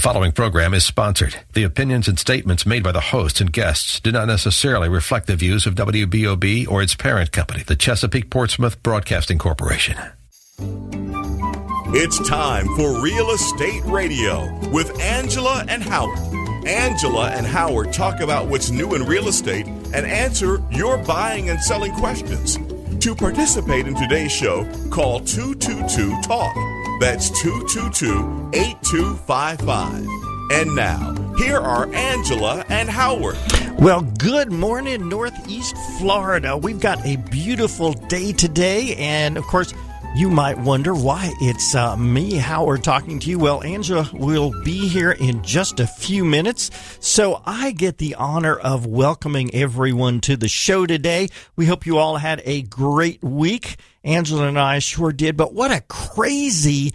following program is sponsored. The opinions and statements made by the hosts and guests do not necessarily reflect the views of WBOB or its parent company, the Chesapeake Portsmouth Broadcasting Corporation. It's time for Real Estate Radio with Angela and Howard. Angela and Howard talk about what's new in real estate and answer your buying and selling questions. To participate in today's show, call 222-TALK. That's 222-8255. And now, here are Angela and Howard. Well, good morning, Northeast Florida. We've got a beautiful day today, and of course, you might wonder why it's me, Howard, talking to you. Well, Angela will be here in just a few minutes, so I get the honor of welcoming everyone to the show today. We hope you all had a great week. Angela and I sure did, but what a crazy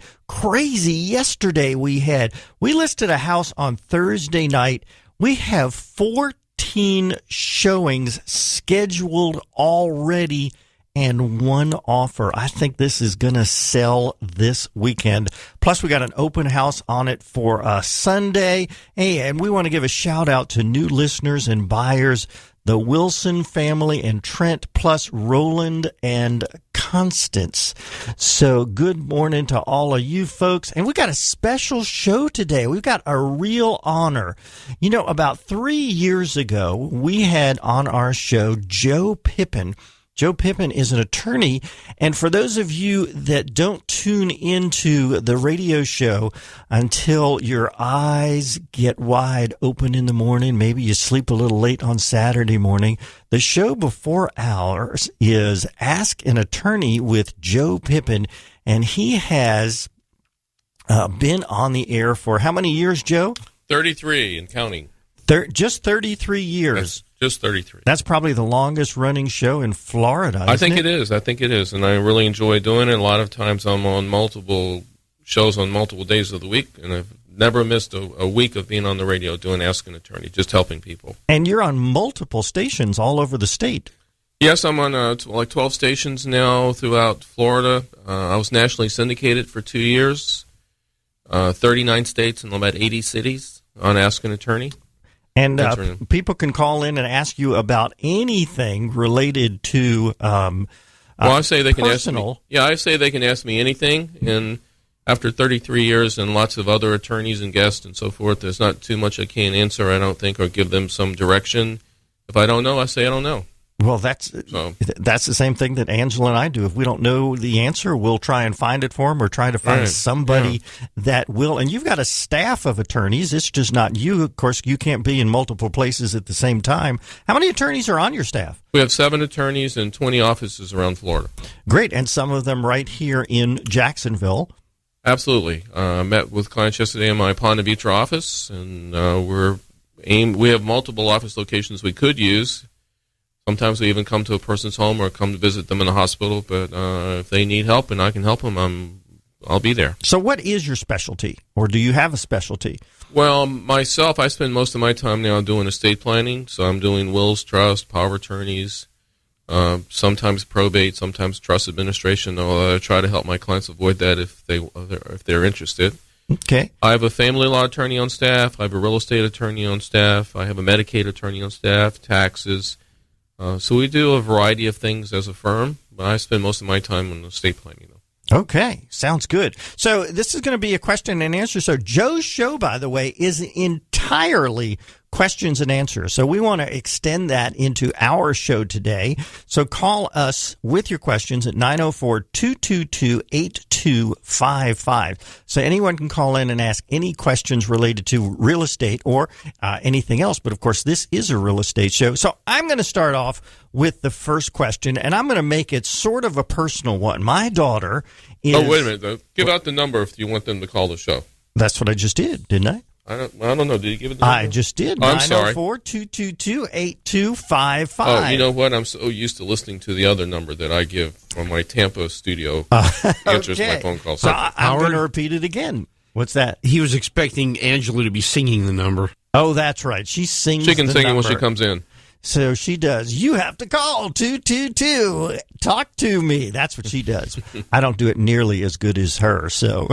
yesterday we had. We listed a house on Thursday night. We have 14 showings scheduled already and one offer. I think this is going to sell this weekend. Plus, we got an open house on it for Sunday. Hey, and we want to give a shout out to new listeners and buyers, the Wilson family and Trent, plus Roland and Constance. So good morning to all of you folks. And we got a special show today. We've got a real honor. You know, about 3 years ago, we had on our show Joe Pippin. Joe Pippin is an attorney, and for those of you that don't tune into the radio show until your eyes get wide open in the morning, maybe you sleep a little late on Saturday morning, the show before ours is Ask an Attorney with Joe Pippin, and he has been on the air for how many years, Joe? 33 and counting. Just 33 years. That's just 33. That's probably the longest running show in Florida, I think it is. And I really enjoy doing it. A lot of times I'm on multiple shows on multiple days of the week, and I've never missed a week of being on the radio doing Ask an Attorney, just helping people. And you're on multiple stations all over the state. Yes, I'm on like 12 stations now throughout Florida. I was nationally syndicated for 2 years, 39 states and about 80 cities on Ask an Attorney. And people can call in and ask you about anything related to I say they can personal. Ask me. Yeah, I say they can ask me anything. And after 33 years and lots of other attorneys and guests and so forth, there's not too much I can't answer, I don't think, or give them some direction. If I don't know, I say I don't know. Well, that's the same thing that Angela and I do. If we don't know the answer, we'll try and find it for them or try to find somebody that will. And you've got a staff of attorneys. It's just not you. Of course, you can't be in multiple places at the same time. How many attorneys are on your staff? We have 7 attorneys and 20 offices around Florida. Great. And some of them right here in Jacksonville. Absolutely. I met with clients yesterday in my Ponte Vedra office, and we have multiple office locations we could use. Sometimes we even come to a person's home or come to visit them in the hospital, but if they need help and I can help them, I'll be there. So what is your specialty, or do you have a specialty? Well, myself, I spend most of my time now doing estate planning, so I'm doing wills, trust, power of attorneys, sometimes probate, sometimes trust administration, although I try to help my clients avoid that if they're interested. Okay. I have a family law attorney on staff. I have a real estate attorney on staff. I have a Medicaid attorney on staff, taxes. So we do a variety of things as a firm, but I spend most of my time on estate planning, though. Okay, sounds good. So this is going to be a question and answer. So Joe's show, by the way, is entirely questions and answers. So we want to extend that into our show today. So call us with your questions at 904-222-8255. So anyone can call in and ask any questions related to real estate or anything else. But, of course, this is a real estate show. So I'm going to start off with the first question, and I'm going to make it sort of a personal one. My daughter is... Oh, wait a minute, though. Give out the number if you want them to call the show. That's what I just did, didn't I? I don't know. Did you give it the number? I just did. Oh, I'm sorry. 904-222-8255. Oh, you know what? I'm so used to listening to the other number that I give from my Tampa studio. Answers my phone call. So I'm going to repeat it again. What's that? He was expecting Angela to be singing the number. Oh, that's right. She sings. She can the sing number. it when she comes in. So she does, you have to call 222, talk to me. That's what she does. I don't do it nearly as good as her. So,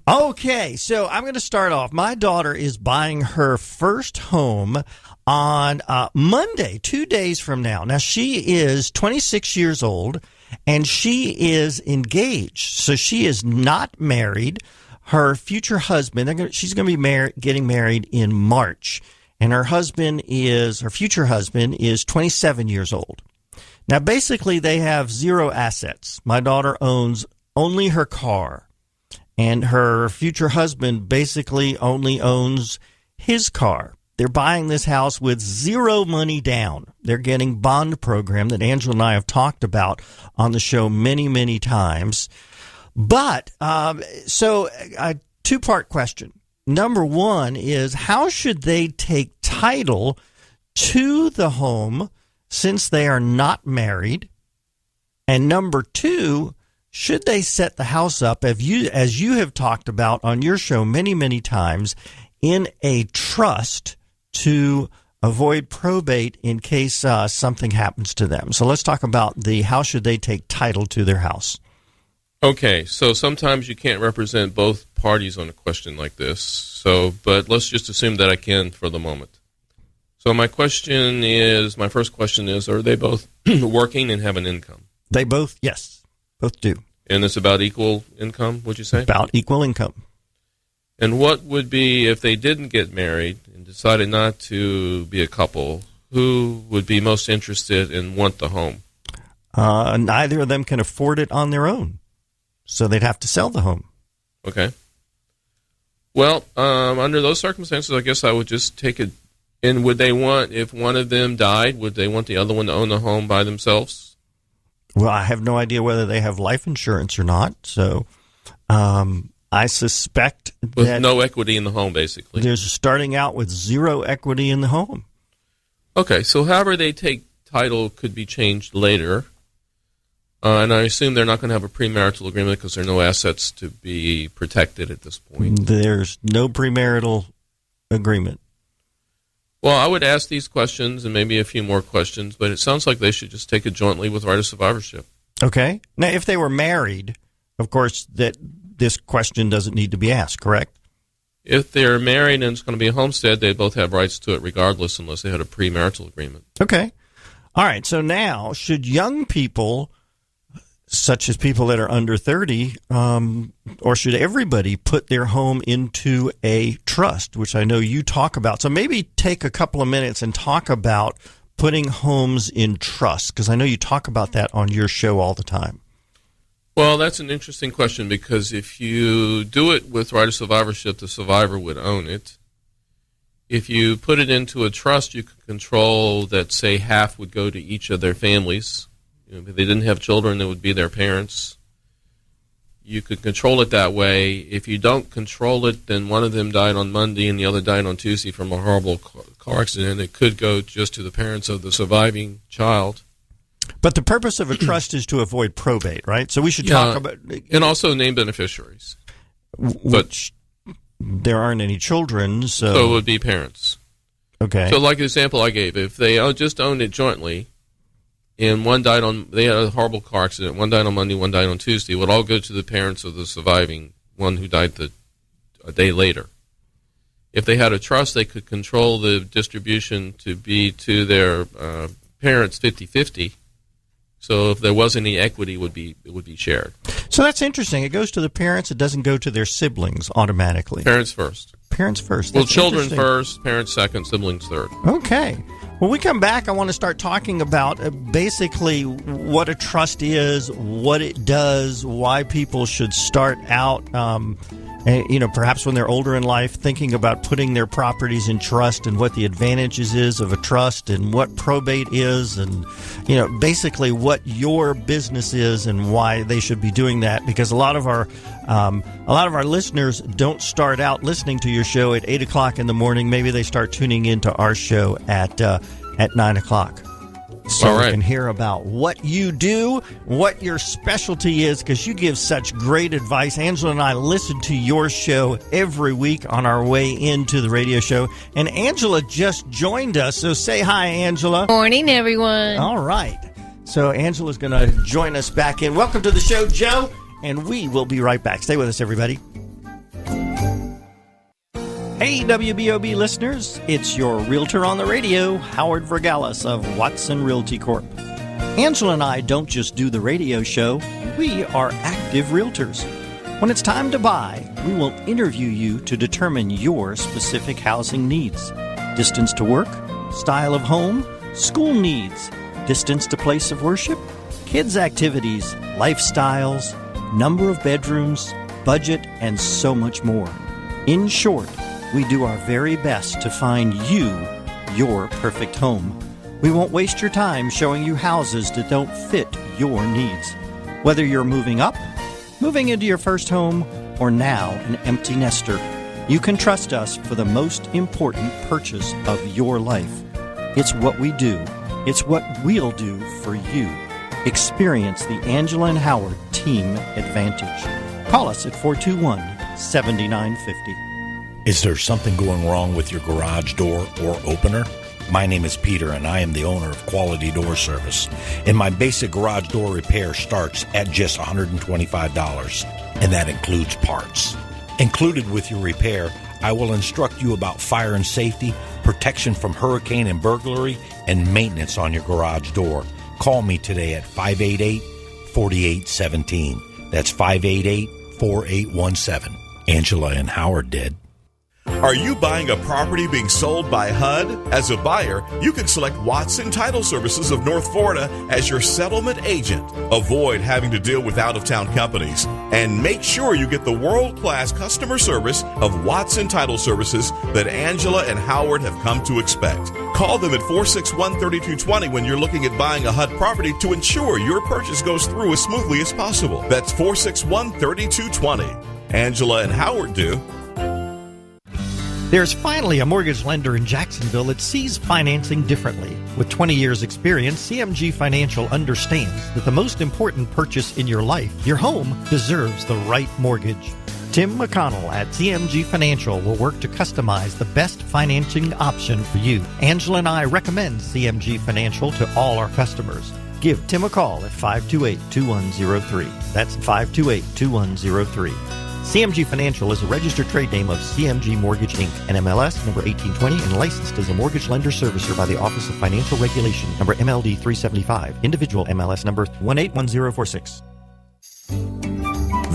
okay, so I'm going to start off. My daughter is buying her first home on Monday, 2 days from now. Now, she is 26 years old, and she is engaged. So she is not married. Her future husband, she's going to be getting married in March. And her future husband is 27 years old. Now, basically, they have zero assets. My daughter owns only her car. And her future husband basically only owns his car. They're buying this house with zero money down. They're getting bond program that Angela and I have talked about on the show many, many times. But, so a two-part question. Number one is, how should they take title to the home since they are not married? And number two, should they set the house up, as you have talked about on your show many, many times, in a trust to avoid probate in case something happens to them? So let's talk about how should they take title to their house. Okay, so sometimes you can't represent both parties on a question like this. But let's just assume that I can for the moment. So my first question is, are they both working and have an income? They both, yes, both do. And it's about equal income, would you say? About equal income. And what would be, if they didn't get married and decided not to be a couple, who would be most interested and want the home? Neither of them can afford it on their own. So they'd have to sell the home. Okay. Well, under those circumstances, I guess I would just take it. And would they want, if one of them died, would they want the other one to own the home by themselves? Well, I have no idea whether they have life insurance or not. So I suspect with no equity in the home, basically. They're starting out with zero equity in the home. Okay, so however they take title could be changed later. And I assume they're not going to have a premarital agreement because there are no assets to be protected at this point. There's no premarital agreement. Well, I would ask these questions and maybe a few more questions, but it sounds like they should just take it jointly with right of survivorship. Okay. Now, if they were married, of course, that this question doesn't need to be asked, correct? If they're married and it's going to be a homestead, they both have rights to it regardless unless they had a premarital agreement. Okay. All right. So now, should young people, such as people that are under 30, or should everybody put their home into a trust, which I know you talk about? So maybe take a couple of minutes and talk about putting homes in trust, because I know you talk about that on your show all the time. Well, that's an interesting question, because if you do it with right of survivorship, the survivor would own it. If you put it into a trust, you can control that, say, half would go to each of their families. You know, if they didn't have children, it would be their parents. You could control it that way. If you don't control it, then one of them died on Monday and the other died on Tuesday from a horrible car accident. It could go just to the parents of the surviving child. But the purpose of a trust is to avoid probate, right? So we should talk about... And also name beneficiaries. Which there aren't any children, so... it would be parents. Okay. So like the example I gave, if they just owned it jointly, and one died they had a horrible car accident, one died on Monday, one died on Tuesday, it would all go to the parents of the surviving one who died a day later. If they had a trust, they could control the distribution to be to their parents 50-50. So if there was any equity, it would be shared. So that's interesting. It goes to the parents. It doesn't go to their siblings automatically. Parents first. Parents first. Well, children first, parents second, siblings third. Okay. When we come back, I want to start talking about basically what a trust is, what it does, why people should start out, perhaps when they're older in life, thinking about putting their properties in trust and what the advantages is of a trust and what probate is and, basically what your business is and why they should be doing that. Because a lot of our listeners don't start out listening to your show at 8 o'clock in the morning. Maybe they start tuning into our show at 9 o'clock. so All right. we can hear about what you do, what your specialty is, because you give such great advice. Angela and I listen to your show every week on our way into the radio show, and Angela just joined us, so say hi, Angela. Morning, everyone. All right. So Angela's going to join us back in. Welcome to the show, Joe, and we will be right back. Stay with us, everybody. Hey, WBOB listeners, it's your realtor on the radio, Howard Vergalis of Watson Realty Corp. Angela and I don't just do the radio show, we are active realtors. When it's time to buy, we will interview you to determine your specific housing needs. Distance to work, style of home, school needs, distance to place of worship, kids' activities, lifestyles, number of bedrooms, budget, and so much more. In short, we do our very best to find you your perfect home. We won't waste your time showing you houses that don't fit your needs. Whether you're moving up, moving into your first home, or now an empty nester, you can trust us for the most important purchase of your life. It's what we do. It's what we'll do for you. Experience the Angela and Howard Team Advantage. Call us at 421-7950. Is there something going wrong with your garage door or opener? My name is Peter, and I am the owner of Quality Door Service. And my basic garage door repair starts at just $125, and that includes parts. Included with your repair, I will instruct you about fire and safety, protection from hurricane and burglary, and maintenance on your garage door. Call me today at 588-4817. That's 588-4817. Angela and Howard did. Are you buying a property being sold by HUD? As a buyer, you can select Watson Title Services of North Florida as your settlement agent. Avoid having to deal with out-of-town companies, and make sure you get the world-class customer service of Watson Title Services that Angela and Howard have come to expect. Call them at 461-3220 when you're looking at buying a HUD property to ensure your purchase goes through as smoothly as possible. That's 461-3220. Angela and Howard do. There's finally a mortgage lender in Jacksonville that sees financing differently. With 20 years' experience, CMG Financial understands that the most important purchase in your life, your home, deserves the right mortgage. Tim McConnell at CMG Financial will work to customize the best financing option for you. Angela and I recommend CMG Financial to all our customers. Give Tim a call at 528-2103. That's 528-2103. CMG Financial is a registered trade name of CMG Mortgage, Inc., NMLS number 1820, and licensed as a mortgage lender servicer by the Office of Financial Regulation, number MLD 375, individual MLS number 181046.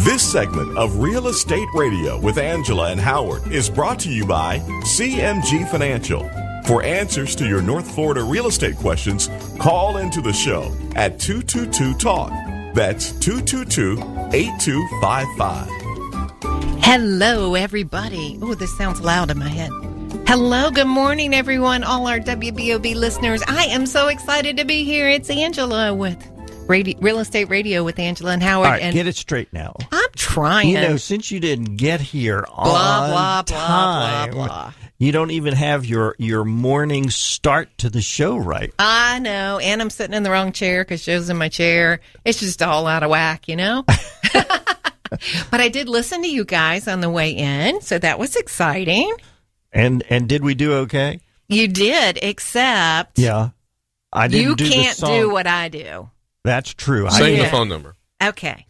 This segment of Real Estate Radio with Angela and Howard is brought to you by CMG Financial. For answers to your North Florida real estate questions, call into the show at 222-TALK. That's 222-8255. Hello, everybody. Oh, this sounds loud in my head. Hello, good morning, everyone, all our WBOB listeners. I am so excited to be here. It's Angela with Real Estate Radio with Angela and Howard. All right, and get it straight now. I'm trying. You know, since you didn't get here blah, on blah, time, blah, blah, blah. You don't even have your morning start to the show right. I know, and I'm sitting in the wrong chair because Joe's in my chair. It's just all out of whack, you know? But I did listen to you guys on the way in, so that was exciting. And did we do okay? You did, except I didn't you do can't the song. do what I do. That's true. Sing Yeah. the phone number. Okay.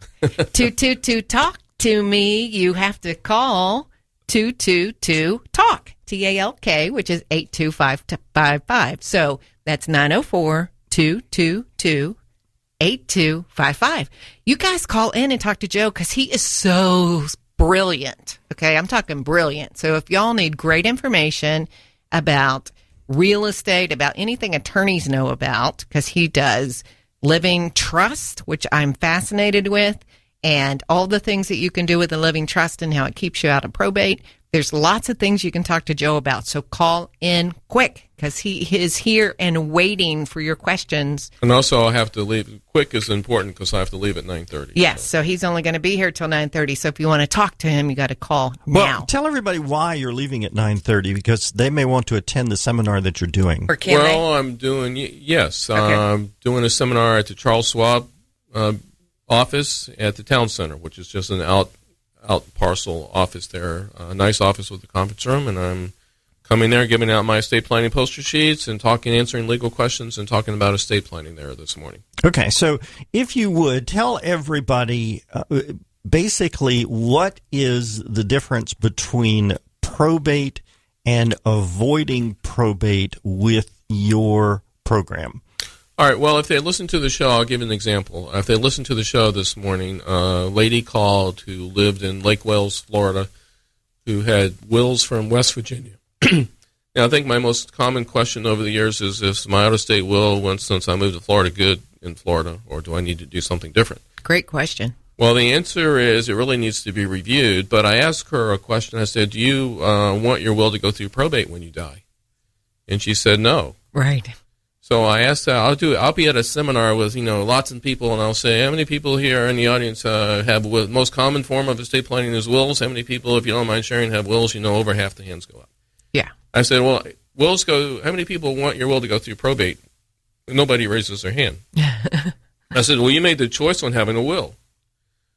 to talk to me, you have to call 222-TALK, TALK, which is 82555. So that's 904-222-8255. You guys call in and talk to Joe because he is so brilliant. Okay, I'm talking brilliant. So if y'all need great information about real estate, about anything attorneys know about, because he does living trust, which I'm fascinated with, and all the things that you can do with a living trust and how it keeps you out of probate, There's lots of things you can talk to Joe about, so call in quick because he is here and waiting for your questions. And also, I have to leave. Quick is important because I have to leave at 9:30. Yes, so he's only going to be here till 9:30. So if you want to talk to him, you got to call Well, now. tell everybody why you're leaving at 9:30 because they may want to attend the seminar that you're doing. Or can they? Well, I'm doing yes. Okay. I'm doing a seminar at the Charles Schwab office at the Town Center, which is just an out parcel office there, a nice office with a conference room, and I'm coming there, giving out my estate planning poster sheets and answering legal questions and talking about estate planning there this morning. Okay, so if you would tell everybody basically what is the difference between probate and avoiding probate with your program. All right, well, if they listen to the show, I'll give you an example. If they listened to the show this morning, a lady called who lived in Lake Wales, Florida, who had wills from West Virginia. Now, I think my most common question over the years is my out-of-state will, since I moved to Florida, good in Florida, or do I need to do something different? Great question. Well, the answer is it really needs to be reviewed, but I asked her a question. I said, do you want your will to go through probate when you die? And she said no. Right. So I asked her, I'll be at a seminar with, lots of people, and I'll say, how many people here in the audience have most common form of estate planning is wills? How many people, if you don't mind sharing, have wills? Over half the hands go up. Yeah. I said, well, wills go, how many people want your will to go through probate? Nobody raises their hand. I said, well, you made the choice on having a will.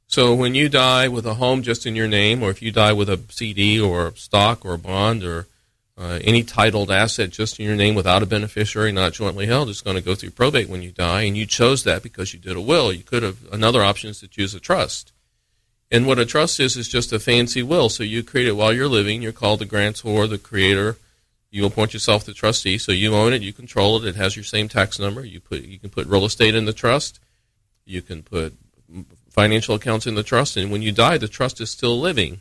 So when you die with a home just in your name, or if you die with a CD or a stock or a bond or any titled asset just in your name without a beneficiary, not jointly held, it's going to go through probate when you die, and you chose that because you did a will. You could have, another option is to choose a trust. And what a trust is just a fancy will. So you create it while you're living. You're called the grantor, the creator. You appoint yourself the trustee, so you own it, you control it. It has your same tax number. You can put real estate in the trust. You can put financial accounts in the trust, and when you die, the trust is still living.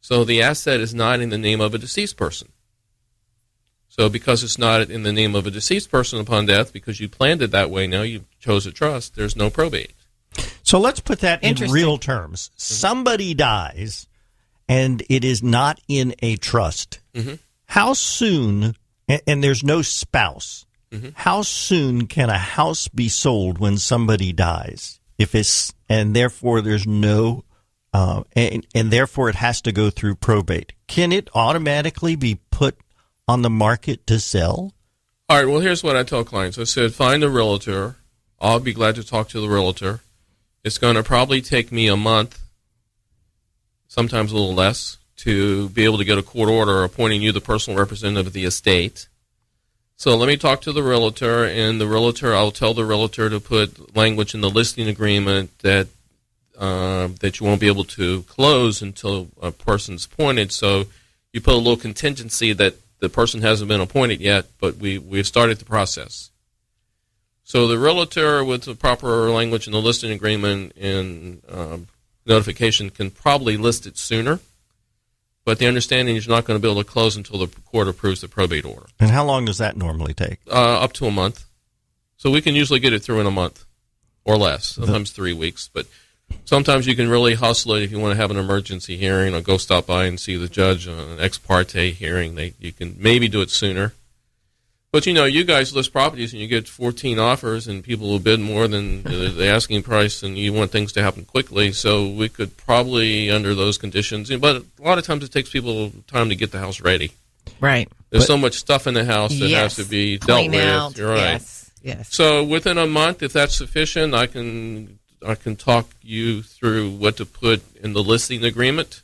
So the asset is not in the name of a deceased person. So because it's not in the name of a deceased person upon death, because you planned it that way, now you chose a trust, there's no probate. So let's put that in real terms. Somebody dies, and it is not in a trust. Mm-hmm. How soon, and there's no spouse, how soon can a house be sold when somebody dies? And therefore there's no, and therefore it has to go through probate. Can it automatically be put on the market to sell? All right, well, here's what I tell clients. I said, find a realtor. I'll be glad to talk to the realtor. It's going to probably take me a month, sometimes a little less, to be able to get a court order appointing you the personal representative of the estate. So let me talk to the realtor, and I'll tell the realtor to put language in the listing agreement that you won't be able to close until a person's appointed. So you put a little contingency that the person hasn't been appointed yet, but we've started the process. So the realtor, with the proper language in the listing agreement and notification, can probably list it sooner. But the understanding is you're not going to be able to close until the court approves the probate order. And how long does that normally take? Up to a month. So we can usually get it through in a month or less, sometimes 3 weeks. But sometimes you can really hustle it if you want to have an emergency hearing or go stop by and see the judge on an ex parte hearing. You can maybe do it sooner. But, you guys list properties and you get 14 offers and people will bid more than the asking price, and you want things to happen quickly. So we could probably, under those conditions, but a lot of times it takes people time to get the house ready. Right. There's so much stuff in the house that has to be dealt Clean out. with. You're right. Yes. So within a month, if that's sufficient, I can talk you through what to put in the listing agreement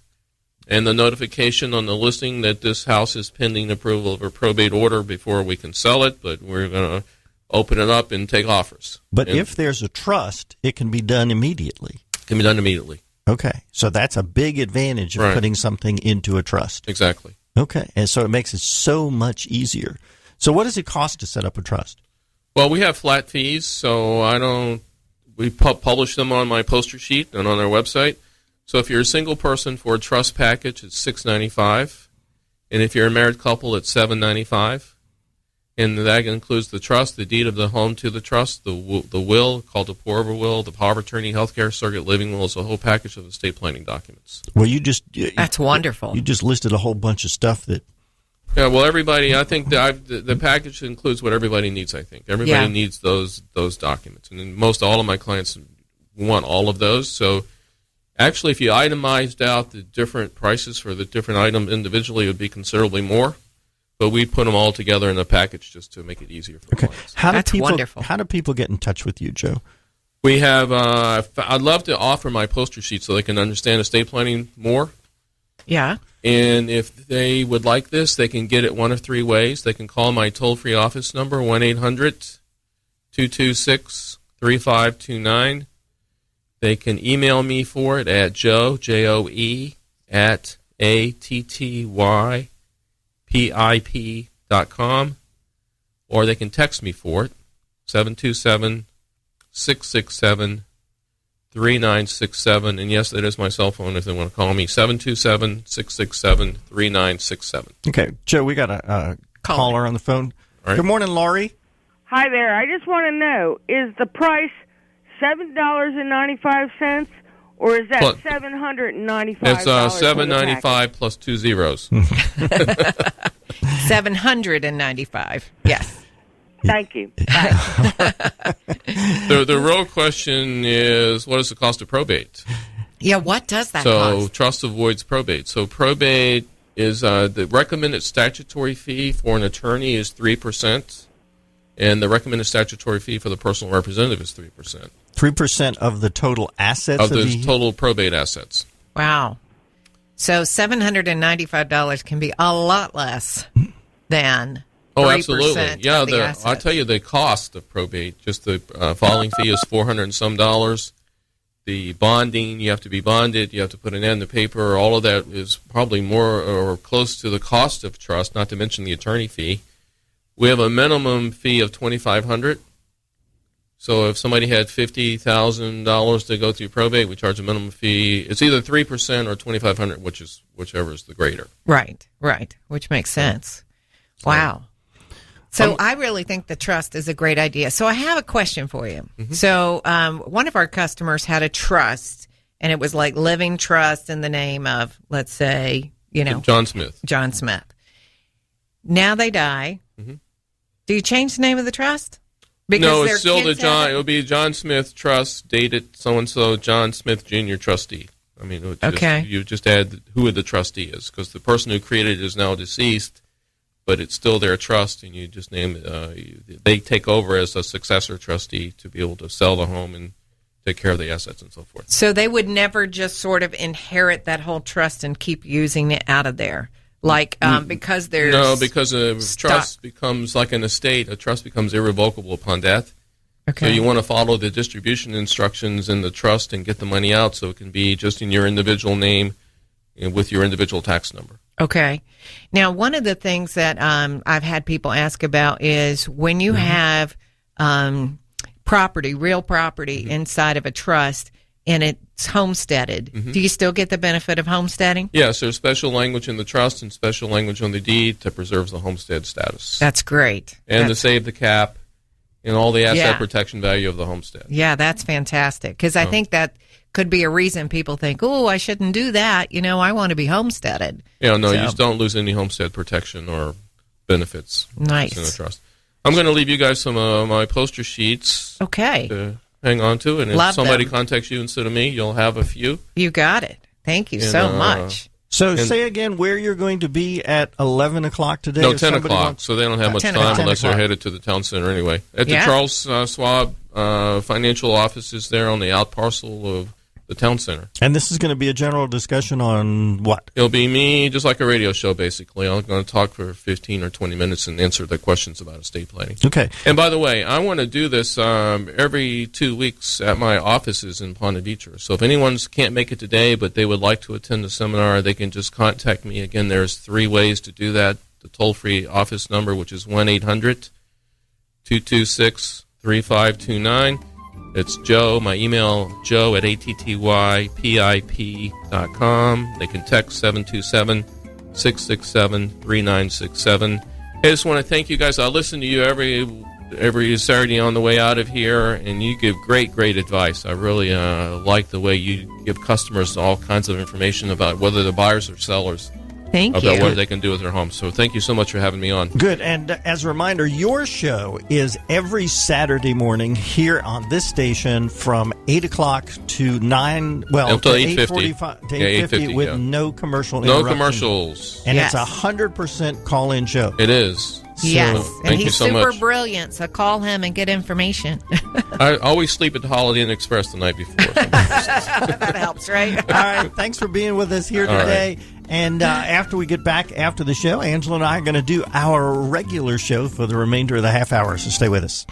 and the notification on the listing that this house is pending approval of a probate order before we can sell it, but we're going to open it up and take offers. But if there's a trust, it can be done immediately. It can be done immediately. Okay. So that's a big advantage of putting something into a trust. Exactly. Okay. And so it makes it so much easier. So what does it cost to set up a trust? Well, we have flat fees, so we publish them on my poster sheet and on our website. So if you're a single person for a trust package, it's $695, and if you're a married couple, it's $795. And that includes the trust, the deed of the home to the trust, the will, called the pour-over will, the power of attorney, healthcare, surrogate living will. It's a whole package of estate planning documents. Well, That's wonderful. You just listed a whole bunch of stuff that. Yeah, well, everybody, I think the package includes what everybody needs, I think. Everybody needs those documents. And then all of my clients want all of those. So actually, if you itemized out the different prices for the different items individually, it would be considerably more. But we put them all together in a package just to make it easier for clients. That's wonderful. How do people get in touch with you, Joe? We have, I'd love to offer my poster sheet so they can understand estate planning more. Yeah. And if they would like this, they can get it one of three ways. They can call my toll-free office number, 1-800-226-3529. They can email me for it at Joe, Joe, at ATTYPIP.com, or they can text me for it, 727-667-3967. And yes, that is my cell phone if they want to call me, 727-667-3967. Okay, Joe, we got a caller on the phone. All right. Good morning, Laurie. Hi there. I just want to know, is the price $7.95, or is that $795? It's $795 plus 2 zeros. $795. Yes. Thank you. The real question is, what is the cost of probate? Yeah, what does that So cost? trust avoids probate. So probate is the recommended statutory fee for an attorney is 3%, and the recommended statutory fee for the personal representative is 3%. 3% of the total assets of the total probate assets. Wow. So $795 can be a lot less than 3% Oh, absolutely. Yeah, of the assets. I'll tell you the cost of probate. Just the filing fee is $400 and some dollars. The bonding, you have to be bonded. You have to put an ad in the paper. All of that is probably more or close to the cost of trust, not to mention the attorney fee. We have a minimum fee of $2,500. So if somebody had $50,000 to go through probate, we charge a minimum fee. It's either 3% or $2,500, whichever is the greater. Right, which makes sense. Wow. So I really think the trust is a great idea. So I have a question for you. Mm-hmm. So one of our customers had a trust, and it was like living trust in the name of, let's say, John Smith. John Smith. Now they die. Mm-hmm. Do you change the name of the trust? Because no, it's still the John. It would be John Smith Trust, dated so-and-so, John Smith Jr. Trustee. I mean, you just add who the trustee is, because the person who created it is now deceased, but it's still their trust, and you just name it. They take over as a successor trustee to be able to sell the home and take care of the assets and so forth. So they would never just sort of inherit that whole trust and keep using it out of there? Like, because there's... No, because a trust becomes like an estate. A trust becomes irrevocable upon death. Okay. So you want to follow the distribution instructions in the trust and get the money out so it can be just in your individual name and with your individual tax number. Okay. Now, one of the things that I've had people ask about is when you have real property inside of a trust, and it's homesteaded. Mm-hmm. Do you still get the benefit of homesteading? Yes, there's special language in the trust and special language on the deed that preserves the homestead status. That's great. And to save the cap and all the asset protection value of the homestead. Yeah, that's fantastic. Because I think that could be a reason people think, oh, I shouldn't do that. I want to be homesteaded. Yeah, no, you just don't lose any homestead protection or benefits. Nice. In the trust. I'm going to leave you guys some of my poster sheets. Okay. To hang on to, and if somebody contacts you instead of me, you'll have a few. You got it. Thank you so much. So say again where you're going to be at 11 o'clock today. No, 10 o'clock, so they don't have much time unless they're headed to the town center anyway. At the Charles Schwab financial offices there on the out parcel of the town center. And this is going to be a general discussion on what? It'll be me, just like a radio show, basically. I'm going to talk for 15 or 20 minutes and answer the questions about estate planning. Okay. And by the way, I want to do this every 2 weeks at my offices in Ponte Vedra. So if anyone can't make it today, but they would like to attend the seminar, they can just contact me. Again, there's 3 ways to do that. The toll-free office number, which is 1-800-226-3529. It's Joe. My email, joe@ATTYPIP.com. They can text 727-667-3967. I just want to thank you guys. I listen to you every Saturday on the way out of here, and you give great advice. I really like the way you give customers all kinds of information about whether they're buyers or sellers. Thank you. About what they can do with their homes. So thank you so much for having me on. Good. And as a reminder, your show is every Saturday morning here on this station from 8 o'clock to 9, until 8:45 to 8:50 with no commercial No interruption. commercials. And Yes. it's 100% call-in show. It is. Yes, So, and thank you he's so super much. brilliant, so call him and get information. I always sleep at the Holiday Inn Express the night before. That helps, right? All right. Thanks for being with us here All today. And after we get back after the show, Angela and I are going to do our regular show for the remainder of the half hour, so stay with us.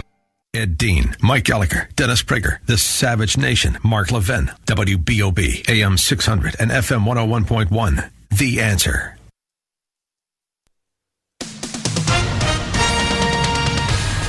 Ed Dean, Mike Gallagher, Dennis Prager, The Savage Nation, Mark Levin, WBOB, AM 600 and FM 101.1. The Answer.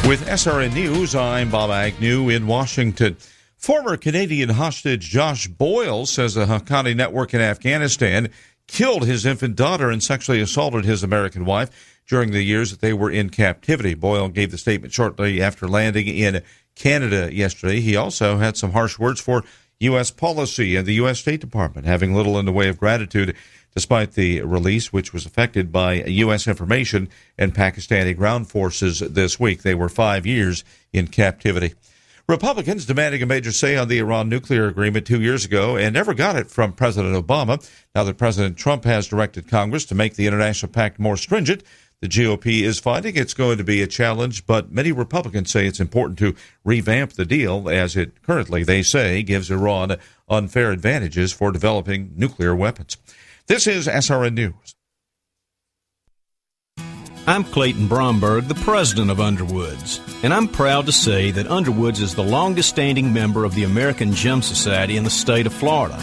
With SRN News, I'm Bob Agnew in Washington. Former Canadian hostage Josh Boyle says the Haqqani network in Afghanistan killed his infant daughter and sexually assaulted his American wife during the years that they were in captivity. Boyle gave the statement shortly after landing in Canada yesterday. He also had some harsh words for U.S. policy and the U.S. State Department, having little in the way of gratitude despite the release, which was affected by U.S. information and Pakistani ground forces this week. They were 5 years in captivity. Republicans demanding a major say on the Iran nuclear agreement 2 years ago and never got it from President Obama. Now that President Trump has directed Congress to make the international pact more stringent, the GOP is finding it's going to be a challenge, but many Republicans say it's important to revamp the deal as it currently, they say, gives Iran unfair advantages for developing nuclear weapons. This is SRN News. I'm Clayton Bromberg, the president of Underwoods, and I'm proud to say that Underwoods is the longest-standing member of the American Gem Society in the state of Florida.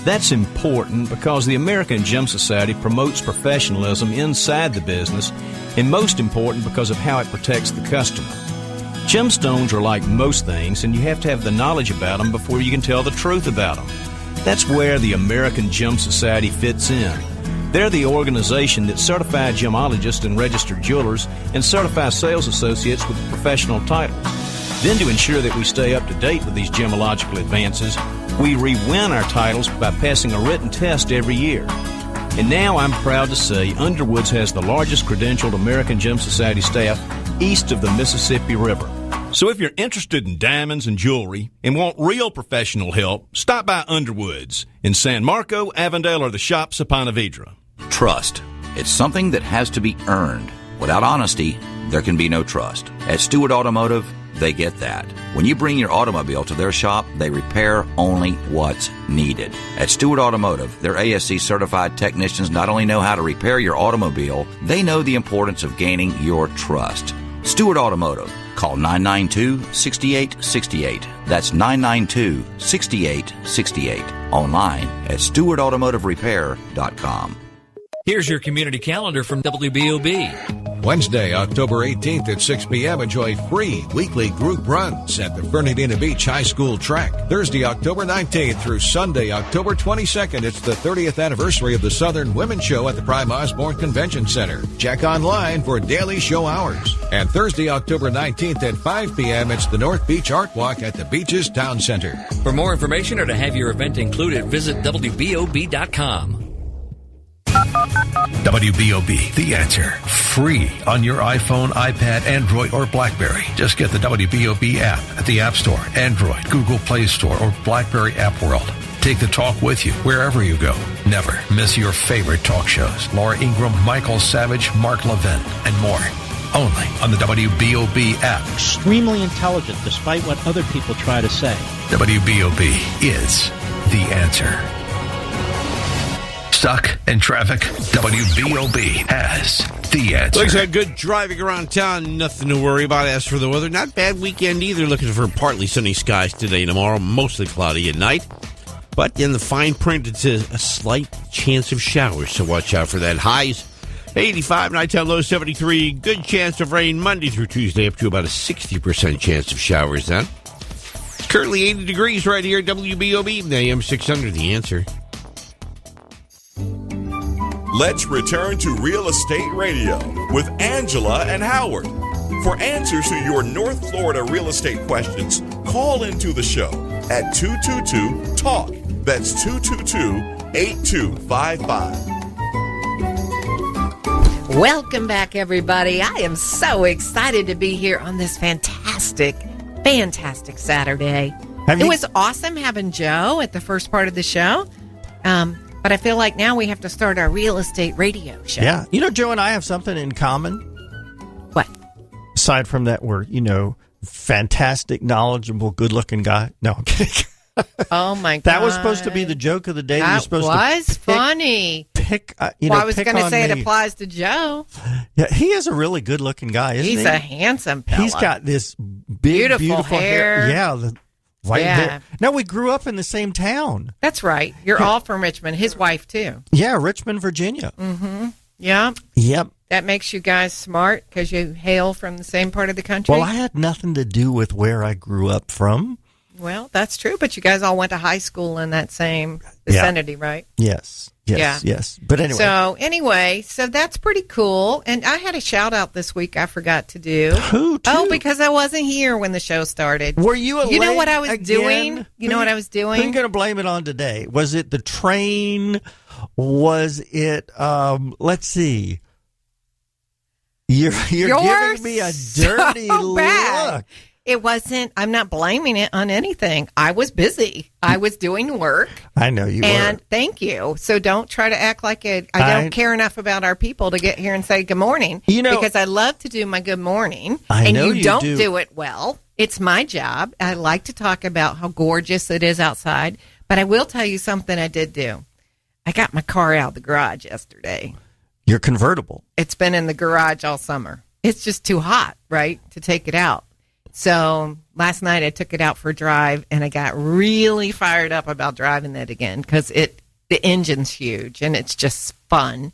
That's important because the American Gem Society promotes professionalism inside the business, and most important because of how it protects the customer. Gemstones are like most things, and you have to have the knowledge about them before you can tell the truth about them. That's where the American Gem Society fits in. They're the organization that certifies gemologists and registered jewelers and certifies sales associates with professional titles. Then to ensure that we stay up to date with these gemological advances, we re-win our titles by passing a written test every year. And now I'm proud to say Underwoods has the largest credentialed American Gem Society staff east of the Mississippi River. So if you're interested in diamonds and jewelry and want real professional help, stop by Underwoods in San Marco, Avondale, or the shops of Ponte Vedra. Trust. It's something that has to be earned. Without honesty, there can be no trust. At Stewart Automotive, they get that. When you bring your automobile to their shop, they repair only what's needed. At Stewart Automotive, their ASC certified technicians not only know how to repair your automobile, they know the importance of gaining your trust. Stewart Automotive. Call 992-6868. That's 992-6868. Online at StewartAutomotiveRepair.com. Here's your community calendar from WBOB. Wednesday, October 18th at 6 p.m. Enjoy free weekly group runs at the Fernandina Beach High School track. Thursday, October 19th through Sunday, October 22nd, it's the 30th anniversary of the Southern Women's Show at the Prime Osborne Convention Center. Check online for daily show hours. And Thursday, October 19th at 5 p.m., it's the North Beach Art Walk at the Beaches Town Center. For more information or to have your event included, visit WBOB.com. WBOB, The Answer. Free on your iPhone, iPad, Android, or BlackBerry. Just get the WBOB app at the App Store, Android, Google Play Store, or BlackBerry App World. Take the talk with you wherever you go. Never miss your favorite talk shows. Laura Ingraham, Michael Savage, Mark Levin, and more. Only on the WBOB app. Extremely intelligent, despite what other people try to say. WBOB is The Answer. Stuck in traffic? WBOB has The Answer. Looks like good driving around town. Nothing to worry about. As for the weather, not bad weekend either. Looking for partly sunny skies today and tomorrow. Mostly cloudy at night. But in the fine print, it says a slight chance of showers, so watch out for that. Highs 85, nighttime low 73. Good chance of rain Monday through Tuesday, up to about a 60% chance of showers then. It's currently 80 degrees right here at WBOB, AM 600, The Answer. Let's return to Real Estate Radio with Angela and Howard. For answers to your North Florida real estate questions, call into the show at 222-TALK. That's 222-8255. Welcome back, everybody. I am so excited to be here on this fantastic Saturday. It was awesome having Joe at the first part of the show. But I feel like now we have to start our real estate radio show. Yeah. Joe and I have something in common. What? Aside from that, we're, fantastic, knowledgeable, good-looking guy. No, I'm kidding. Oh, my God. That was supposed to be the joke of the day. That was funny. I was going to say it applies to Joe. Yeah, he is a really good-looking guy, isn't he? He's a handsome fella. He's got this big, beautiful hair. Yeah, the white hair. No, we grew up in the same town. That's right. You're all from Richmond. His wife, too. Yeah, Richmond, Virginia. Mm-hmm. Yeah. Yep. That makes you guys smart because you hail from the same part of the country? Well, I had nothing to do with where I grew up from. Well, that's true, but you guys all went to high school in that same vicinity, right? Yes. But anyway. So that's pretty cool. And I had a shout out this week I forgot to do. Who to? Oh, because I wasn't here when the show started. Were you You know what I was doing? You know what I was doing? Who are you going to blame it on today? Was it the train? Was it, let's see. You're giving me a dirty look. It wasn't, I'm not blaming it on anything. I was busy. I was doing work. I know you were. And thank you. So don't try to act like I don't care enough about our people to get here and say good morning. Because I love to do my good morning. And you don't do it well. It's my job. I like to talk about how gorgeous it is outside. But I will tell you something I did do. I got my car out of the garage yesterday. Your convertible. It's been in the garage all summer. It's just too hot, right, to take it out. So last night I took it out for a drive, and I got really fired up about driving it again because the engine's huge, and it's just fun.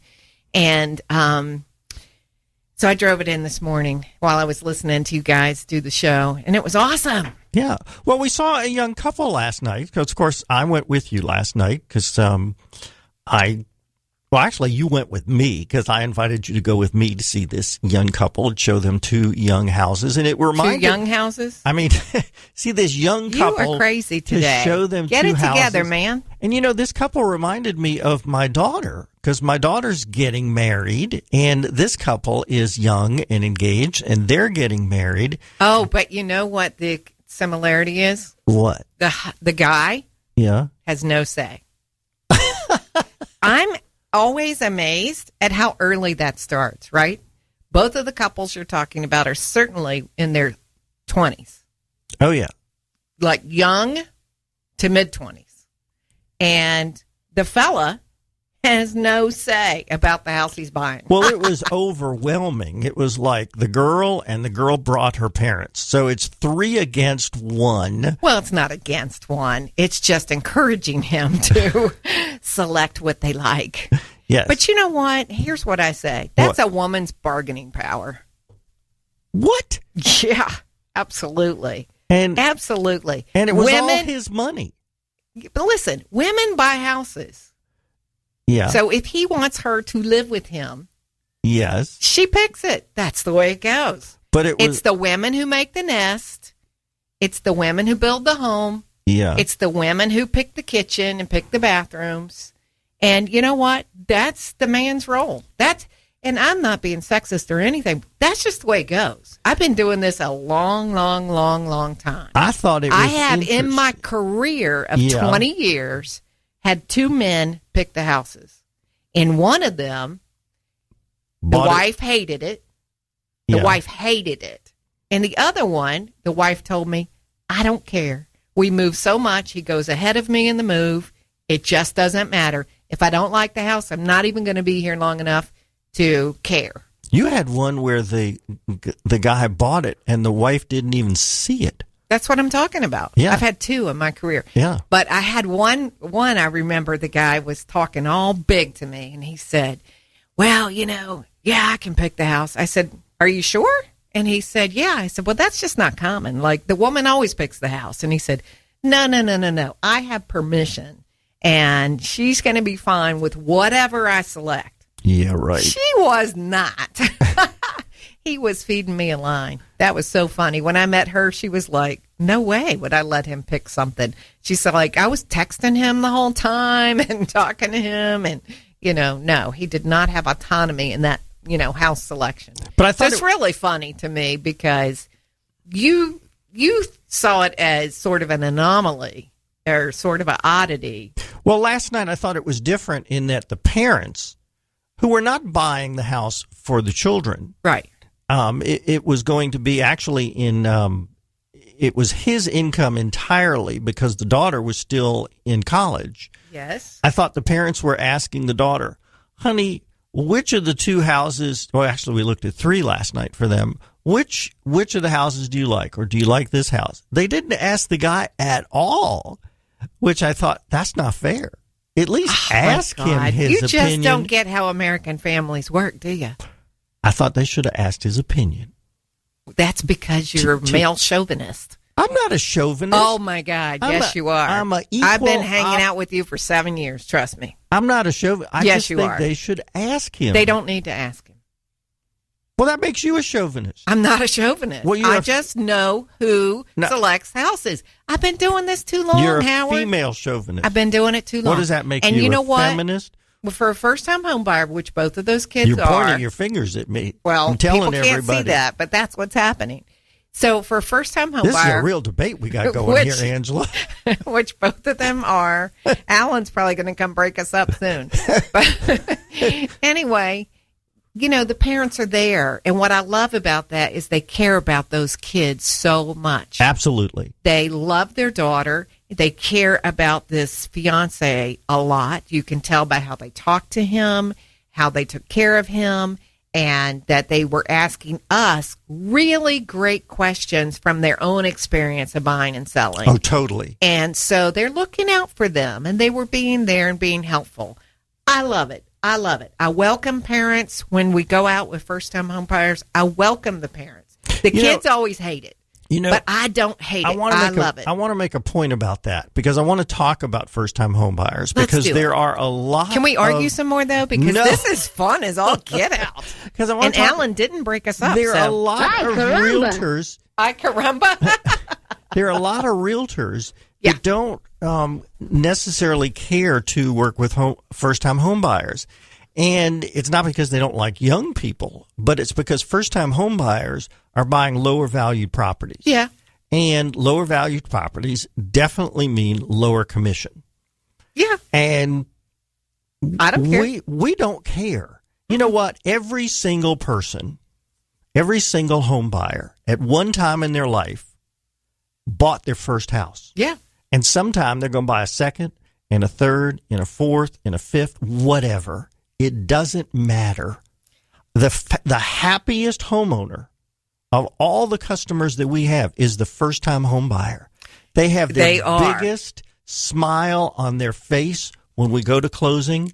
And so I drove it in this morning while I was listening to you guys do the show, and it was awesome. Yeah. Well, we saw a young couple last night because, of course, I went with you last night because actually, you went with me because I invited you to go with me to see this young couple and show them two young houses. And it reminded... 2 young houses? I mean, see this young couple... You are crazy today. To show them Get two it together, houses. man. And, this couple reminded me of my daughter because my daughter's getting married and this couple is young and engaged and they're getting married. Oh, but you know what the similarity is? What? The guy has no say. I'm always amazed at how early that starts, right? Both of the couples you're talking about are certainly in their 20s. Oh, yeah. Like young to mid-20s. And the fella has no say about the house he's buying. Well, it was overwhelming. It was like the girl brought her parents. So it's 3 against 1. Well, it's not against 1. It's just encouraging him to select what they like. Yes. But you know what? Here's what I say. That's a woman's bargaining power. What? Yeah, absolutely. Absolutely. And it was all his money. But listen, women buy houses. Yeah. So if he wants her to live with him, yes, she picks it. That's the way it goes. But it's the women who make the nest. It's the women who build the home. Yeah. It's the women who pick the kitchen and pick the bathrooms. And you know what? That's the man's role. And I'm not being sexist or anything. That's just the way it goes. I've been doing this a long, long, long, long time. I thought it was I have in my career of 20 years had 2 men pick the houses. And one of them, the wife hated it. The wife hated it. And the other one, the wife told me, I don't care. We move so much. He goes ahead of me in the move. It just doesn't matter. If I don't like the house, I'm not even going to be here long enough to care. You had one where the guy bought it and the wife didn't even see it. That's what I'm talking about. Yeah. I've had 2 in my career. Yeah. But I had one I remember the guy was talking all big to me and he said, well, I can pick the house. I said, are you sure? And he said, yeah. I said, well, that's just not common. Like the woman always picks the house. And he said, no. I have permission and she's going to be fine with whatever I select. Yeah, right. She was not. He was feeding me a line. That was so funny. When I met her, she was like, no way would I let him pick something. She's like, I was texting him the whole time and talking to him. And, no, he did not have autonomy in that, house selection. But I thought it's really funny to me because you saw it as sort of an anomaly or sort of an oddity. Well, last night I thought it was different in that the parents who were not buying the house for the children. Right. It was going to be actually it was his income entirely because the daughter was still in college. Yes. I thought the parents were asking the daughter, honey, which of the two houses, well, actually we looked at 3 last night for them. Which of the houses do you like, or do you like this house? They didn't ask the guy at all, which I thought, that's not fair. At least ask him his you opinion. You just don't get how American families work, do you? I thought they should have asked his opinion. That's because you're a male chauvinist. I'm not a chauvinist. Oh, my God. Yes, you are. I've been hanging out with you for 7 years. Trust me. I'm not a chauvinist. I just think are. They should ask him. They don't need to ask him. Well, that makes you a chauvinist. I'm not a chauvinist. Well, I just know who selects houses. I've been doing this too long, You're a Howard. female chauvinist. I've been doing it too long. What does that make and you? You know a what? Feminist? Well, for a first-time home buyer, which both of those kids You're are. pointing your fingers at me. Well, I'm telling people can't everybody. see that, but that's what's happening. So for a first-time home this buyer. This is a real debate we got going here, Angela. Which both of them are. Alan's probably going to come break us up soon. But anyway, the parents are there. And what I love about that is they care about those kids so much. Absolutely. They love their daughter. They care about this fiance a lot. You can tell by how they talk to him, how they took care of him, and that they were asking us really great questions from their own experience of buying and selling. Oh, totally. And so they're looking out for them, and they were being there and being helpful. I love it. I love it. I welcome parents when we go out with first-time home buyers. I welcome the parents. The kids always hate it. But I don't hate it. I love it. I want to make a point about that because I want to talk about first-time home buyers because there are a lot. Can we argue some more though? Because this is fun as all get out. And Alan didn't break us up. There are a lot of realtors. Ay, caramba. There are a lot of realtors that don't necessarily care to work with first-time home buyers. And it's not because they don't like young people, but it's because first-time home buyers are buying lower-valued properties. Yeah. And lower-valued properties definitely mean lower commission. Yeah. And I don't care. We don't care. You know what? Every single person, every single home buyer at one time in their life bought their first house. Yeah. And sometime they're going to buy a second and a third and a fourth and a fifth, whatever. It doesn't matter. The happiest homeowner of all the customers that we have is the first-time home buyer. They have their biggest smile on their face when we go to closing.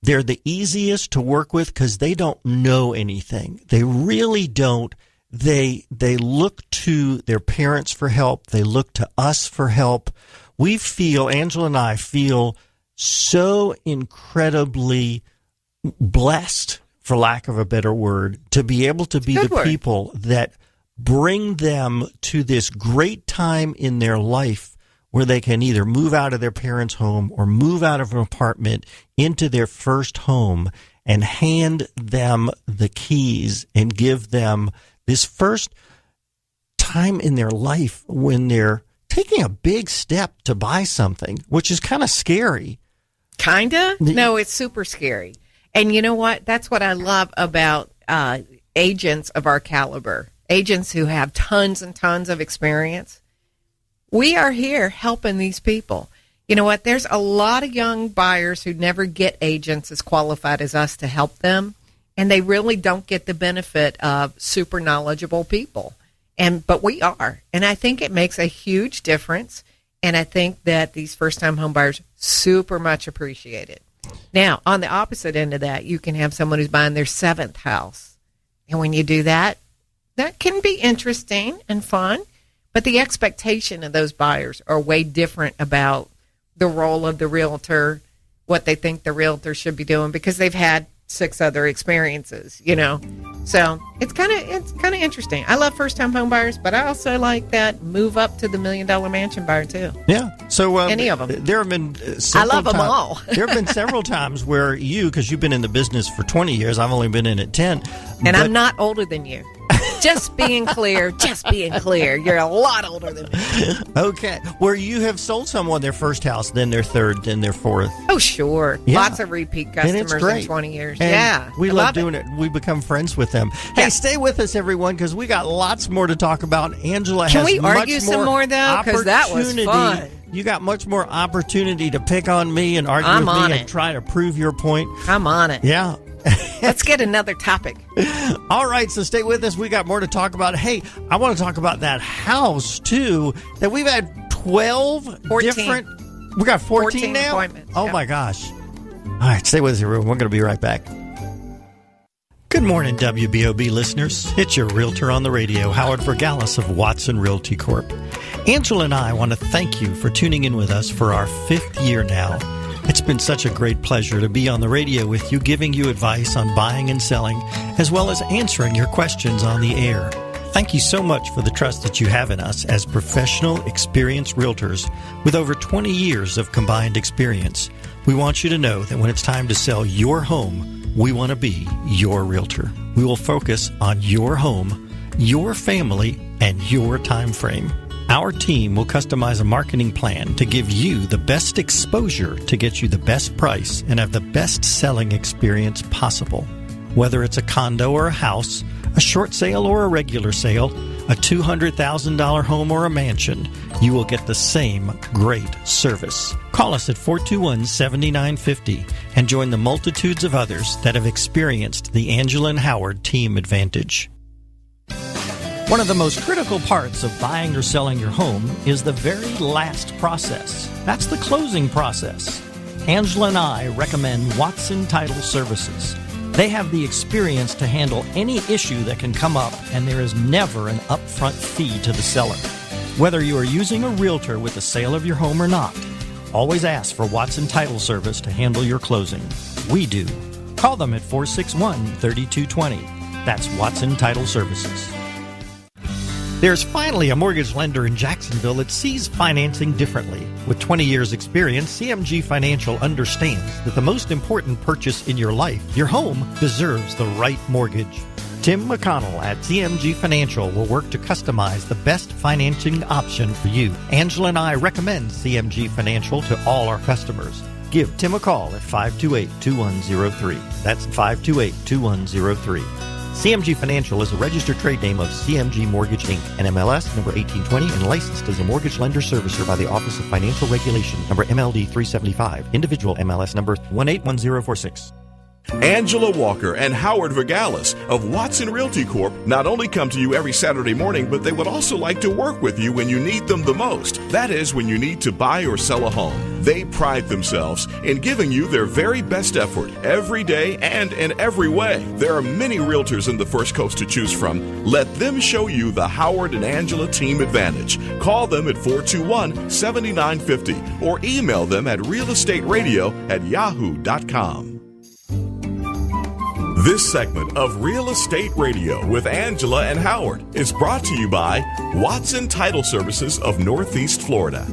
They're the easiest to work with because they don't know anything. They really don't. They look to their parents for help. They look to us for help. Angela and I feel so incredibly blessed, for lack of a better word, to be able to be the people that bring them to this great time in their life where they can either move out of their parents' home or move out of an apartment into their first home and hand them the keys and give them this first time in their life when they're taking a big step to buy something, which is kind of scary. Kinda? No, it's super scary. And you know what? That's what I love about agents of our caliber, agents who have tons and tons of experience. We are here helping these people. You know what? There's a lot of young buyers who never get agents as qualified as us to help them, and they really don't get the benefit of super knowledgeable people. But we are, and I think it makes a huge difference. And I think that these first-time home buyers super much appreciate it. Now, on the opposite end of that, you can have someone who's buying their 7th house. And when you do that, that can be interesting and fun. But the expectation of those buyers are way different about the role of the realtor, what they think the realtor should be doing, because they've had 6 other experiences, So it's kind of interesting. I love first-time home buyers, but I also like that move up to the $1 million mansion buyer too. Yeah. So any of them. There have been I love them all. There have been several times where because you've been in the business for 20 years, I've only been in it 10. And I'm not older than you. Just being clear. You're a lot older than me. Okay. Where you have sold someone their first house, then their third, then their fourth. Oh, sure. Yeah. Lots of repeat customers in 20 years. And yeah. We love doing it. We become friends with them. Yeah. Hey, stay with us, everyone, because we got lots more to talk about. Angela Can has we argue much some more, though? Because that was fun. You got much more opportunity to pick on me and argue with me and try to prove your point. I'm on it. Yeah. Let's get another topic. All right, so stay with us. We got more to talk about. Hey, I want to talk about that house, too, that we've had 14 different... We got 14 now? Appointments. Oh, my gosh. All right, stay with us, everyone. We're going to be right back. Good morning, WBOB listeners. It's your realtor on the radio, Howard Vergalis of Watson Realty Corp. Angela and I want to thank you for tuning in with us for our 5th year now. It's been such a great pleasure to be on the radio with you, giving you advice on buying and selling, as well as answering your questions on the air. Thank you so much for the trust that you have in us as professional, experienced realtors with over 20 years of combined experience. We want you to know that when it's time to sell your home, we want to be your realtor. We will focus on your home, your family, and your time frame. Our team will customize a marketing plan to give you the best exposure to get you the best price and have the best selling experience possible. Whether it's a condo or a house, a short sale or a regular sale, a $200,000 home or a mansion, you will get the same great service. Call us at 421-7950 and join the multitudes of others that have experienced the Angela and Howard Team Advantage. One of the most critical parts of buying or selling your home is the very last process. That's the closing process. Angela and I recommend Watson Title Services. They have the experience to handle any issue that can come up, and there is never an upfront fee to the seller. Whether you are using a realtor with the sale of your home or not, always ask for Watson Title Service to handle your closing. We do. Call them at 461-3220. That's Watson Title Services. There's finally a mortgage lender in Jacksonville that sees financing differently. With 20 years' experience, CMG Financial understands that the most important purchase in your life, your home, deserves the right mortgage. Tim McConnell at CMG Financial will work to customize the best financing option for you. Angela and I recommend CMG Financial to all our customers. Give Tim a call at 528-2103. That's 528-2103. CMG Financial is a registered trade name of CMG Mortgage, Inc., NMLS number 1820, and licensed as a mortgage lender servicer by the Office of Financial Regulation, number MLD 375, individual MLS number 181046. Angela Walker and Howard Vergalis of Watson Realty Corp. not only come to you every Saturday morning, but they would also like to work with you when you need them the most. That is, when you need to buy or sell a home. They pride themselves in giving you their very best effort every day and in every way. There are many realtors in the First Coast to choose from. Let them show you the Howard and Angela Team Advantage. Call them at 421-7950 or email them at realestateradio@yahoo.com. This segment of Real Estate Radio with Angela and Howard is brought to you by Watson Title Services of Northeast Florida.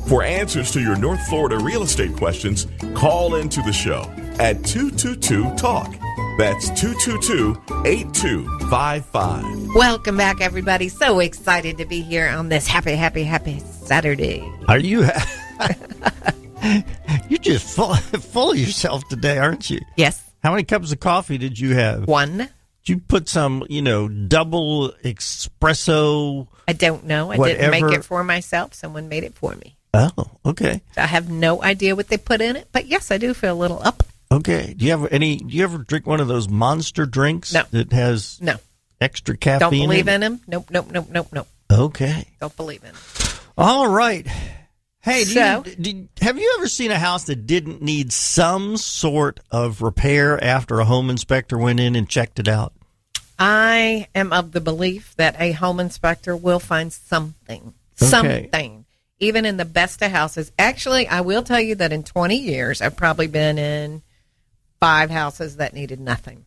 For answers to your North Florida real estate questions, call into the show at 222-TALK. That's 222-8255. Welcome back, everybody. So excited to be here on this happy Saturday. Are you... You're just full of yourself today, aren't you? Yes. How many cups of coffee did you have? One. Did you put some, double espresso? I don't know. I didn't make it for myself. Someone made it for me. Oh, okay. I have no idea what they put in it, but yes, I do feel a little up. Okay. Do you ever drink one of those monster drinks that has extra caffeine? Don't believe in them? Nope. Okay. Don't believe in them. All right. Hey, have you ever seen a house that didn't need some sort of repair after a home inspector went in and checked it out? I am of the belief that a home inspector will find something. Something. Even in the best of houses. Actually, I will tell you that in 20 years, I've probably been in 5 houses that needed nothing.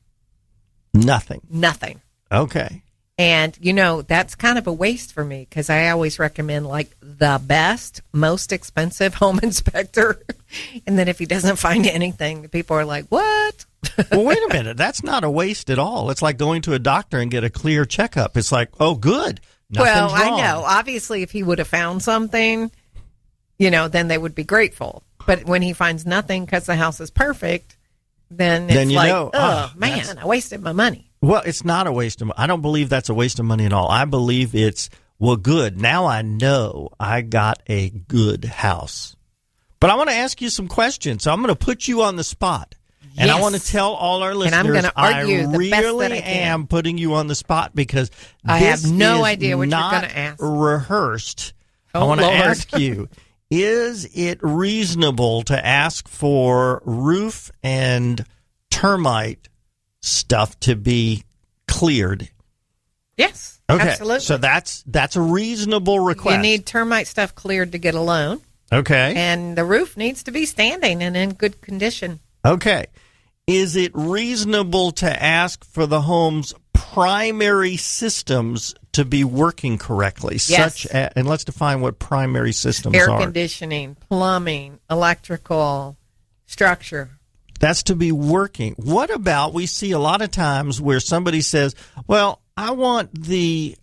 Nothing. Okay. And, that's kind of a waste for me because I always recommend like the best, most expensive home inspector. And then if he doesn't find anything, the people are like, what? Well, wait a minute. That's not a waste at all. It's like going to a doctor and get a clear checkup. It's like, oh, good. Nothing's wrong. I know. Obviously, if he would have found something, then they would be grateful. But when he finds nothing because the house is perfect, then it's like, oh, man, I wasted my money. Well, it's not a waste of money. I don't believe that's a waste of money at all. I believe it's, well, good. Now I know I got a good house. But I want to ask you some questions. So I'm going to put you on the spot. And I want to tell all our listeners, and I'm going to argue I the best really that I can. am putting you on the spot because I this have no is idea what you're not going to ask. Rehearsed. Oh, I want to Lord. ask you, is it reasonable to ask for roof and termite stuff to be cleared? Yes, okay. absolutely. So that's a reasonable request. You need termite stuff cleared to get a loan. Okay. And the roof needs to be standing and in good condition. Okay. Is it reasonable to ask for the home's primary systems to be working correctly? Yes. And let's define what primary systems Air are. conditioning, plumbing, electrical, structure. That's to be working. What about, we see a lot of times where somebody says, well, I want the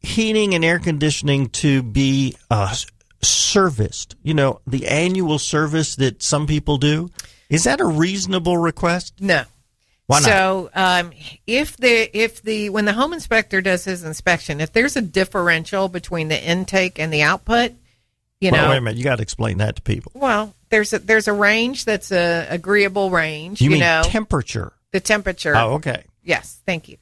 heating and air conditioning to be serviced, the annual service that some people do. Is that a reasonable request? No. Why not? So when the home inspector does his inspection, if there's a differential between the intake and the output, Wait a minute, you got to explain that to people. Well, there's a range that's a agreeable range. You mean temperature? The temperature. Oh, okay. Yes, thank you.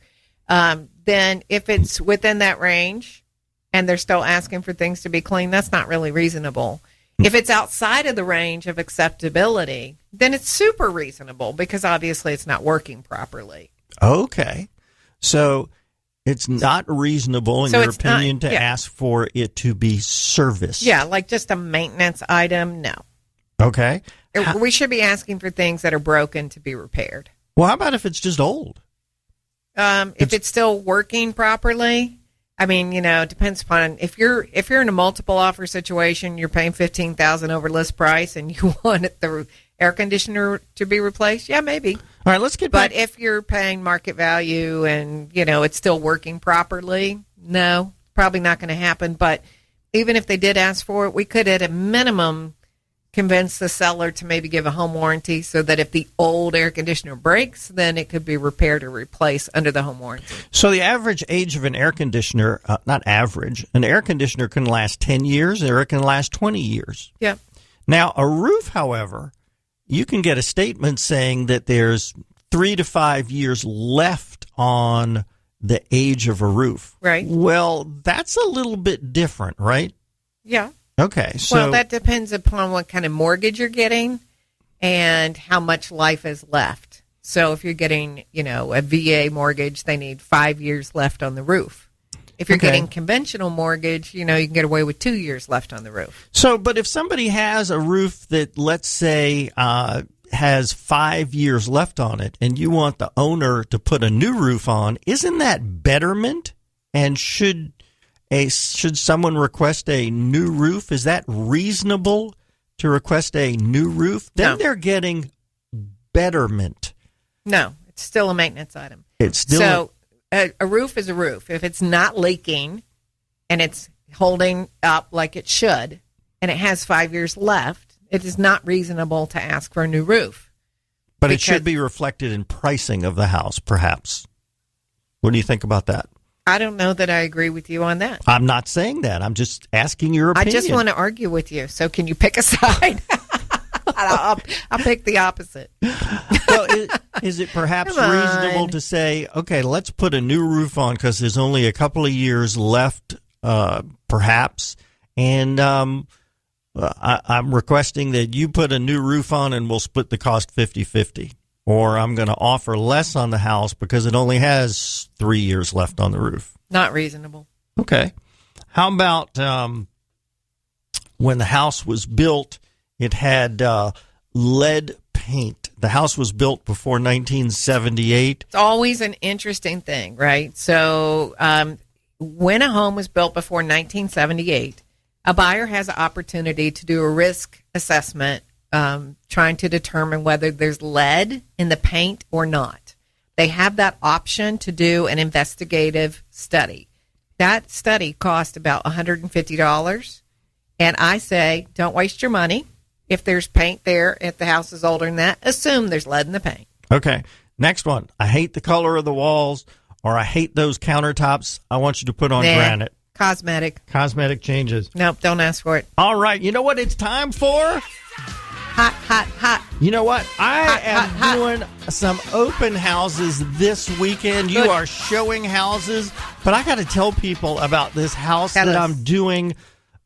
Then if it's within that range and they're still asking for things to be clean, that's not really reasonable. If it's outside of the range of acceptability, then it's super reasonable because obviously it's not working properly. Okay. So it's not reasonable, in your opinion, to ask for it to be serviced. Yeah, like just a maintenance item, no. Okay. We should be asking for things that are broken to be repaired. Well, how about if it's just old? If it's still working properly, I mean, it depends upon if you're in a multiple offer situation, you're paying $15,000 over list price, and you want the air conditioner to be replaced. Yeah, maybe. All right, let's get back. But if you're paying market value and it's still working properly, no, probably not going to happen. But even if they did ask for it, we could at a minimum convince the seller to maybe give a home warranty so that if the old air conditioner breaks, then it could be repaired or replaced under the home warranty. So the average age of an air conditioner, not average, an air conditioner can last 10 years or it can last 20 years. Yeah. Now, a roof, however, you can get a statement saying that there's 3 to 5 years left on the age of a roof. Right. Well, that's a little bit different, right? Yeah. Okay, so well, that depends upon what kind of mortgage you're getting and how much life is left. So if you're getting, a VA mortgage, they need 5 years left on the roof. If you're getting conventional mortgage, you can get away with 2 years left on the roof. So, but if somebody has a roof that, let's say, has 5 years left on it, and you want the owner to put a new roof on, isn't that betterment? And should someone request a new roof? Is that reasonable to request a new roof? Then they're getting betterment. No, it's still a maintenance item. It's still a roof is a roof. If it's not leaking and it's holding up like it should and it has 5 years left, it is not reasonable to ask for a new roof. But it should be reflected in pricing of the house, perhaps. What do you think about that? I don't know that I agree with you on that. I'm not saying that. I'm just asking your opinion. I just want to argue with you. So can you pick a side? I'll pick the opposite. Well, is it perhaps reasonable to say, okay, let's put a new roof on because there's only a couple of years left, perhaps, and I'm requesting that you put a new roof on and we'll split the cost 50-50. Or I'm going to offer less on the house because it only has 3 years left on the roof. Not reasonable. Okay. How about when the house was built, it had lead paint the house was built before 1978. It's always an interesting thing, right? So when a home was built before 1978, a buyer has an opportunity to do a risk assessment, trying to determine whether there's lead in the paint or not. They have that option to do an investigative study. That study cost about $150. And I say, don't waste your money. If there's paint there, if the house is older than that, assume there's lead in the paint. Okay. Next one. I hate the color of the walls, or I hate those countertops. I want you to put on granite. Cosmetic changes. Nope, don't ask for it. All right. You know what it's time for? Hot. You know what? I am doing some open houses this weekend. You are showing houses, but I got to tell people about this house that I'm doing.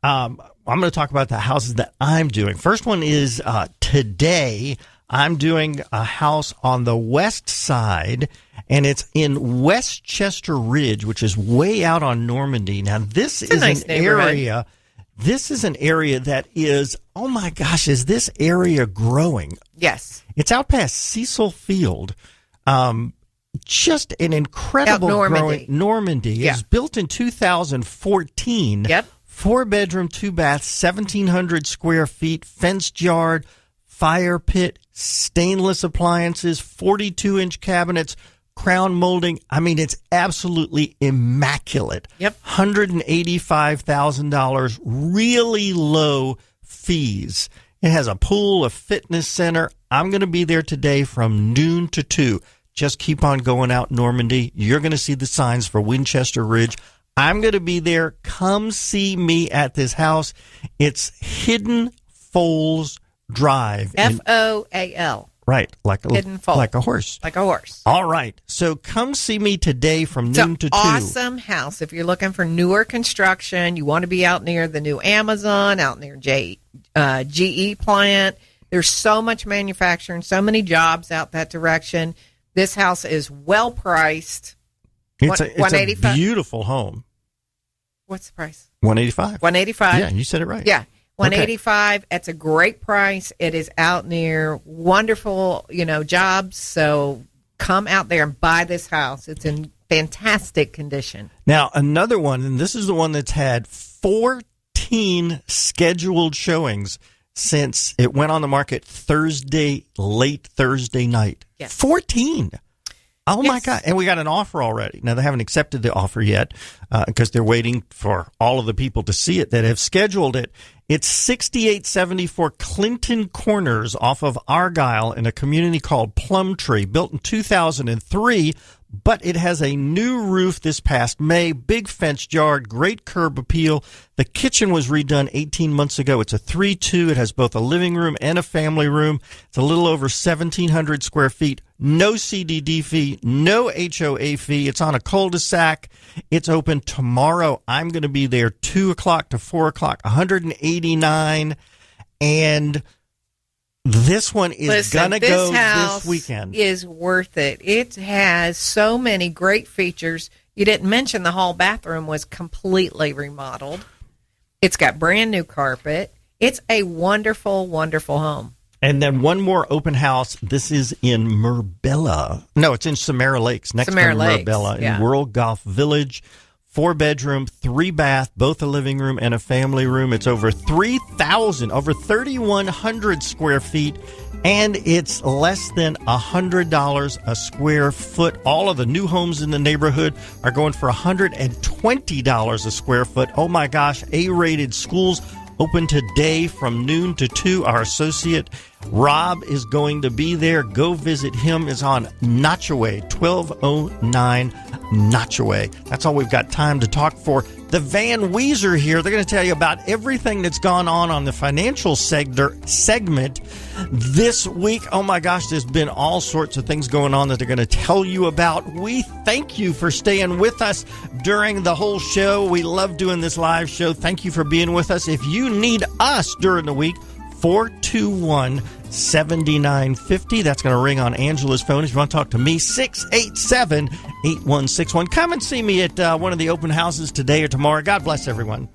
I'm going to talk about the houses that I'm doing. First one is today. I'm doing a house on the west side, and it's in Westchester Ridge, which is way out on Normandy. Now, this is nice an area. This is an area that is, oh my gosh, is this area growing? Yes. It's out past Cecil Field. Just an incredible growing Normandy. Yeah. It was built in 2014. Yep. 4-bedroom, 2-bath, 1,700 square feet, fenced yard, fire pit, stainless appliances, 42-inch cabinets, crown molding. I mean, it's absolutely immaculate. Yep. $185,000, really low fees. It has a pool, a fitness center. I'm going to be there today from noon to 2. Just keep on going out Normandy. You're going to see the signs for Winchester Ridge. I'm going to be there. Come see me at this house. It's Hidden Foals Drive. F-O-A-L. Right, Hidden Foal. like a horse. Like a horse. All right, so come see me today from noon to 2. Awesome house. If you're looking for newer construction, you want to be out near the new Amazon, out near GE plant. There's so much manufacturing, so many jobs out that direction. This house is well priced. It's a beautiful home. What's the price? $185. $185. Yeah, you said it right. Yeah. $185. Okay. It's a great price. It is out near wonderful, jobs. So come out there and buy this house. It's in fantastic condition. Now, another one, and this is the one that's had 14 scheduled showings since it went on the market late Thursday night. Yes. 14. Oh, my God. And we got an offer already. Now, they haven't accepted the offer yet because they're waiting for all of the people to see it that have scheduled it. It's 6874 Clinton Corners off of Argyle in a community called Plumtree, built in 2003, but it has a new roof this past May, big fenced yard, great curb appeal. The kitchen was redone 18 months ago. It's a 3-2. It has both a living room and a family room. It's a little over 1,700 square feet. No CDD fee, no HOA fee. It's on a cul-de-sac. It's open tomorrow. I'm going to be there 2 o'clock to 4 o'clock, 189. And this one is going to go this weekend. Is worth it. It has so many great features. You didn't mention the hall bathroom was completely remodeled. It's got brand new carpet. It's a wonderful, wonderful home. And then one more open house. This is in Marbella. No, it's in Samara Lakes, next to Marbella, in World Golf Village. 4-bedroom, 3-bath, both a living room and a family room. It's over 3,100 square feet, and it's less than $100 a square foot. All of the new homes in the neighborhood are going for $120 a square foot. Oh my gosh, A-rated schools open today from noon to 2. Our associate Rob is going to be there. Go visit him. It's on Notchaway, 1209 Notchaway. That's all we've got time to talk for. The Van Weezer here. They're going to tell you about everything that's gone on the financial segment this week. Oh my gosh, there's been all sorts of things going on that they're going to tell you about. We thank you for staying with us during the whole show. We love doing this live show. Thank you for being with us. If you need us during the week, 421-7950. That's going to ring on Angela's phone. If you want to talk to me, 687-8161. Come and see me at one of the open houses today or tomorrow. God bless everyone.